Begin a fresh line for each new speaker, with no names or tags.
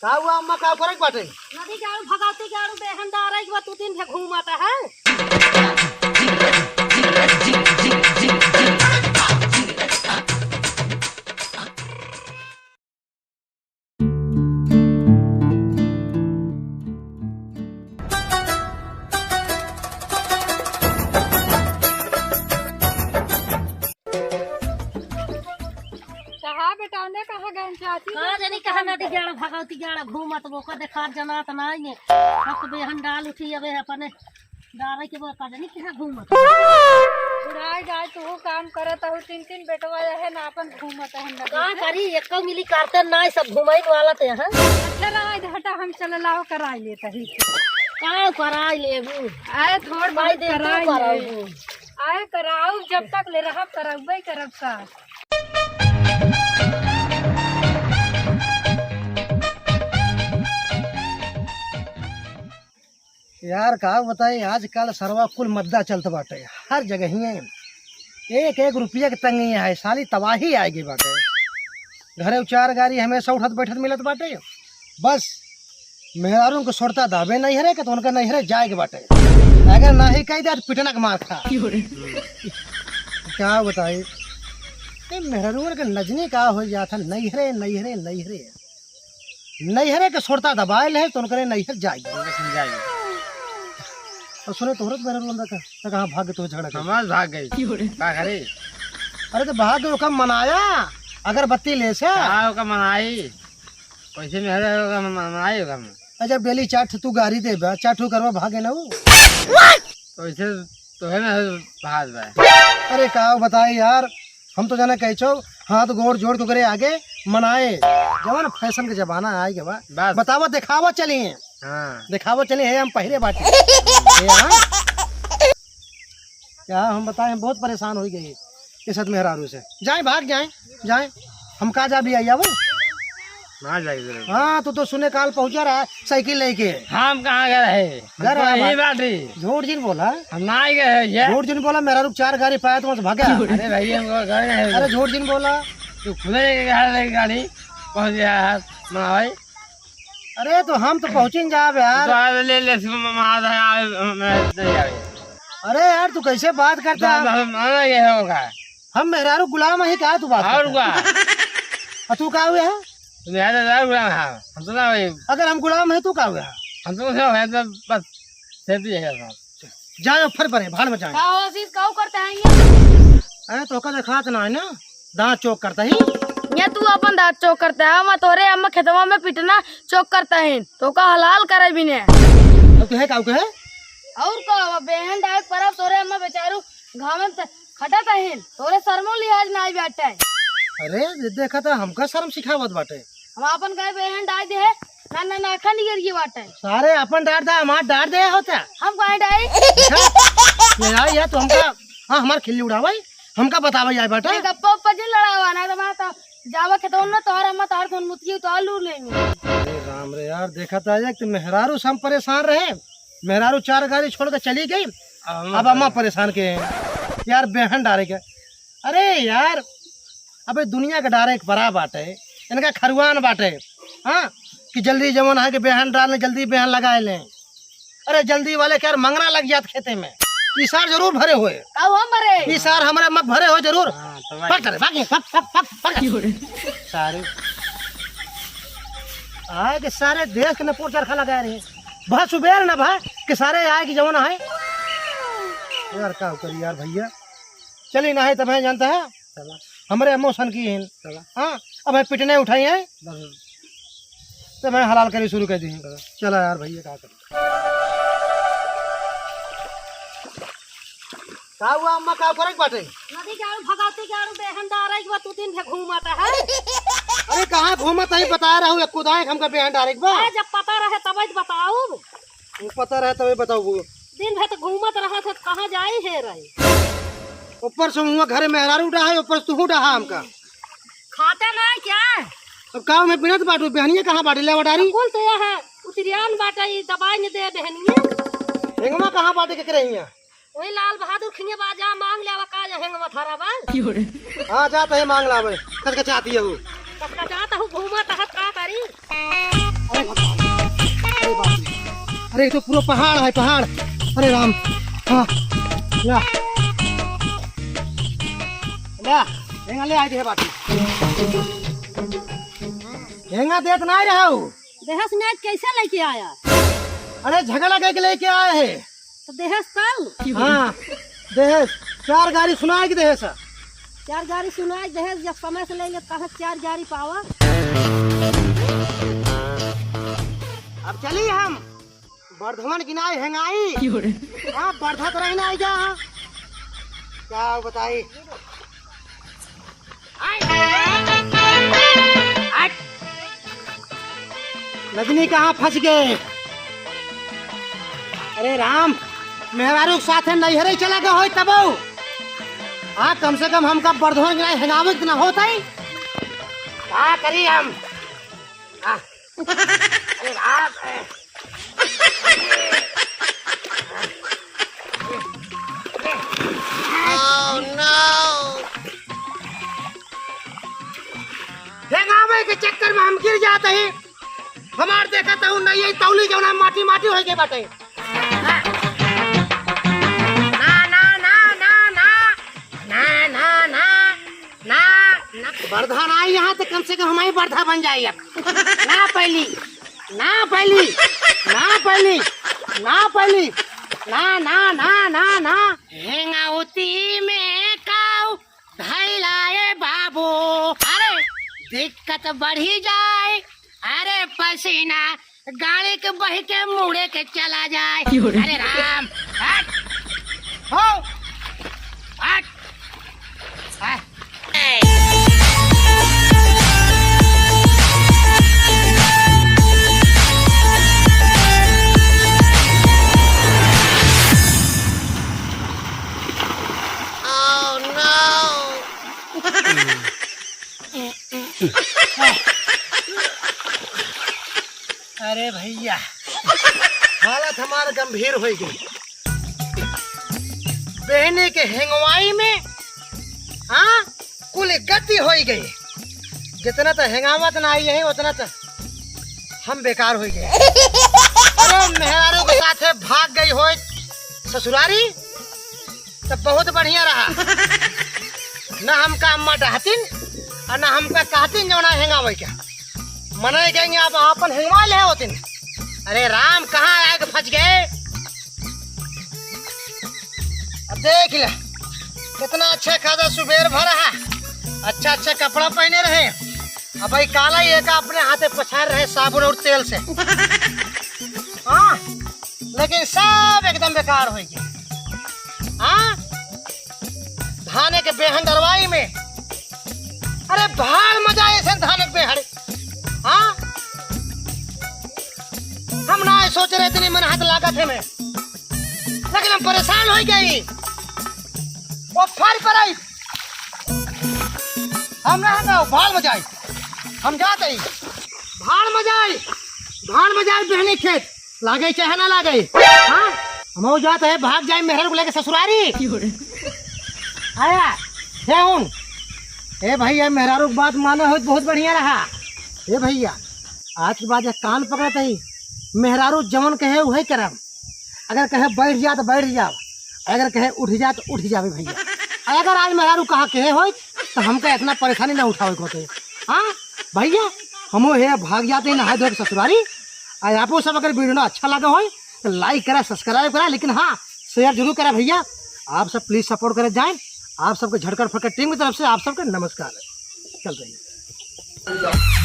का हुआ अम्मा का फर्क बाटे
नदी के आड़ू भगाती के आड़ू बेहनदार है कि तू दिन भे घूमता है। कहाँ जानी कहाँ नदी के आड़ू भगाती के आड़ू घूमत बोका देखा जनात नहीं है। हक बेहन डाल उठी अबे अपने डारे के बोका जानी कहाँ घूमत
बुढ़ाई जाए तू काम करत हो तीन तीन बेटवा है ना अपन घूमत है ना
का करी एको मिली करते नहीं सब घुमाई वाला ते हैं।
चला हटा हम चल लाओ कराई लेता ही
का कराई लेबू
आए थोड़
भाई
बहुत
दे
कराई
कराऊ
आए कराऊ जब तक ले रहा करबे करब का।
यार का बताई आजकल सरवा कुल मद्दा चलत बाटे हर जगह ही एक एक रुपया के तंगी है साली तबाही आएगी बाटे। घरे चार गाड़ी हमेशा उठत बैठत मिलत बाटे बस मेहरारू को छोड़ता दाबे नहीं हरे तो उनका नहीं हरे जाएगी बाटे। अगर ना ही कह दे तो पिटना के मार खा क्या बताई मेहरारू के नजनी का हो जाता नहीं हरे नहीं हरे नहीं हरे नहीं हरे के छोड़ता दबाए है तो उनका नहीं हर जाएगी। और सुने तोहरत मेरे बंदा का तो कहां भाग तो झगड़ा
समाज भाग गई का करे।
अरे तो भाग गए कम मनाया अगर बत्ती ले से
का मनाई पैसे में होगा मनाई होगा
जब डेली चाट तू गाड़ी दे बा चाटू करवा भागे ना वो
पैसे तो है ना भाग भाई।
अरे का बताए यार हम तो जाने कहचो हाथ गोड़ जोड़ के करे आगे मनाए जवान फैशन के जमाना आए बा
बस
बतावा दिखावा चलिए
हाँ
दिखावा चलिए है हम पहले बाटे क्या हम बताए हम बहुत परेशान हो गए इस मेहरारू से जाए भाग जाए जाए हम कहा जा भी आइया वो
ना जाएगी।
हाँ तो सुने काल पहुंचा रहा है साइकिल लेके
हम कहाँ गए रहे
घर
यही बाटी
झूठ जिन बोला
हम ना ही गए ये
झूठ जिन बोला मेरा रुक चार गाड़ी पाया तो भागा।
अरे भाई हमको गए नहीं
अरे झूठ जिन बोला
तू खुद लेके गाड़ी पहुँच गया है मना भाई।
अरे तो हम तो पहुँचे जा यार
ले ले
अरे यार तू कैसे बात करता है
ये होगा
हम मेहरारू गुलाम है क्या तू बात
और
और तू कहा हुआ है
हम तो ना भाई
अगर हम गुलाम है तू कहा हुआ है
हम तो तो बस सेफ्टी है
जाए फर परे भाड़ में जाए
करता है
अरे तो का दिखात ना है ना दांत चौक करता ही
ये तू अपन दांत चौक करता है मैं तोरे अम्मा खेतवा में पिटना चौक करता है तो का हलाल करे भी ने
अब तू है का है
और का बहन डाल परब तोरे अम्मा बेचारू घाव में खटत है तोरे शर्मो लिहाज ना बैठा है।
अरे देखा था हमका शर्म सिखावत बाटे
हम अपन गए बहन डाल दे ना ना ना खा नहीं गिर बाटे
सारे अपन डार दा हमार डार दे होता
हम कहीं डाई
यार ये तो हमका हाँ हमार खिल्ली उड़ावाई हमका बतावा जाए बेटा
गप्पा उप्पा जी लड़ावा ना तो मैं तो जावा के तो न तोहर अम्मा तोहर फोन मुतियो तो आलू लेंगे।
अरे राम रे यार देखा था एक तो मेहरारू से हम परेशान रहे मेहरारू चार गाड़ी छोड़ कर चली गई अब अम्मा परेशान के यार बेहन डारे के। अरे यार अबे दुनिया का डारे एक बड़ा बात है इनका खरुआन बाटे हाँ कि जल्दी जमन है कि बेहन डालने जल्दी बेहन लगाए लें। अरे जल्दी वाले क्या मंगना लग जात खेते में इसार जरूर भरे हुए इसार हमारे मत भरे हो जरूर सारे आए कि सारे देश के नपोर चरखा लगा रहे भा सुबेर ना भा कि सारे आए कि जमाना है यार क्या करी यार भैया चली ना है तब है जानता है हमारे अमोशन की है हाँ अब है पिटने उठाई है तो मैं हलाल करी शुरू कर दी चला यार भैया क्या कर का हुआ अम्मा का फर्क बाटे
नदी के आड़ू भगाती के आड़ू बेहनदार है कि तू दिन भे घूमता है।
अरे कहाँ घूमत है बता रहा हूँ कुदाए हमका बेहन डायरेक्ट बा
जब पता रहे तब बताओ
पता रहे तभी बताओ
दिन भर तो घूमत रहा था कहाँ जाए है रही
ऊपर से हुआ घर मेहरारू उठा है ऊपर तू उठा हमका
खाता ना क्या
अब गाँव में बिना बाटू बहनिया कहाँ बाटे ले बटारी
कुल तो यह है उतरियान बाटा दबाई ने दे बहनिया
हेंगमा कहाँ बाटे के रही है
वही लाल बहादुर खिंगे बाजा मांग ले का हेंगमा थारा बा
हाँ जाता है मांग लावे कच चाहती है वो
कचकचाता हूँ घूमत है का करी
अरे अरे ये तो पूरा पहाड़ है, पहाड़। अरे राम, हाँ ला ला हेंगा ले आए बाटी। हेंगा देत नहीं रहा हूँ।
देहस ने आज कैसे लेके आया?
अरे झगड़ा के लेके आए है।
तो देहस कल
हाँ देहस 4 गाड़ी सुनाए कि देहस
4 गाड़ी सुनाई देहस, जब समय से लेंगे कहा 4 गाड़ी पावा।
अब चलिए हम बर्धमान गिनाए हेंगाई। हाँ बर्धा तो रहना आई जा। क्या बताई लगनी कहाँ फंस गए? अरे राम, मेहरारू के साथ नैहरे चला गया हो तब। हाँ कम से कम हमका बर्धमान गिनाए हेंगावे कितना होता है। क्या करिए हम? अरे राम, हेंगावे के चक्कर में हम गिर जाते हैं। हमार देखा तो नहीं तौली जो ना माटी माटी हो गए बाटे। ना ना ना ना ना ना ना ना ना बर्धा ना यहाँ तो कम से कम हमारी बर्धा बन जाए। अब ना पहली ना पहली ना पहली ना पहली ना ना ना ना ना हेंगाउती में काऊ धैलाए बाबू। अरे दिक्कत बढ़ी जाए। अरे पसीना गाड़ी के बह के मुड़े के चला जाए। अरे राम हट हो हट अरे भैया हालत हमारा गंभीर हो गई। बहने के हेंगवाई में हाँ कुल गति हो गई। जितना तो हेंगावत ना आई है उतना तो हम बेकार हो गए। अरे मेहरारू के साथ भाग गई हो ससुरारी तब बहुत बढ़िया रहा। न हमका अम्मा डहतिन और न हमका कहतिन जो ना हेंगावे क्या मनाए गएंगे। आप अपन हिंगवा ले होते। अरे राम कहाँ आए के फंस गए? अब देख ले कितना अच्छा खासा सुबेर भरा है। अच्छा अच्छा कपड़ा पहने रहे। अब भाई काला ये का अपने हाथे पछाड़ रहे साबुन और तेल से। हाँ लेकिन सब एकदम बेकार हो गए। हाँ धाने के बेहन दरवाई में अरे भाड़ मजा ऐसे धाने के बेहड़। हाँ हम ना सोच रहे इतनी मन हाथ लागत है मैं, लेकिन हम परेशान हो गई। वो फर पर आई हम ना भाड़ मजाई। हम जाते ही भाड़ मजाई बहनी खेत लागे चाहे ना लागे। हाँ हम जाते है भाग जाए मेहर को लेके ससुरारी। आया है उन ए भैया मेहरारू की बात मानो हो बहुत बढ़िया रहा। ए भैया आज के बाद कान पकड़ते ही मेहरारू जमन कहे वही करम। अगर कहे बैठ जा तो बैठ जाओ, अगर कहे उठ जा तो उठ जावे भैया। अगर आज मेहरारू कहा कहे हो तो हमको इतना परेशानी ना उठावे होते। हाँ भैया हम हे भाग जाते हैं नहा धो के ससुरारी। आज आपको सब अगर वीडियो अच्छा लगा हो तो लाइक करा सब्सक्राइब करा, लेकिन हाँ शेयर जरूर करा भैया। आप सब प्लीज सपोर्ट करे जाए। आप सबके झटकर फटकर टीम की तरफ से आप सबका नमस्कार। चल रही है।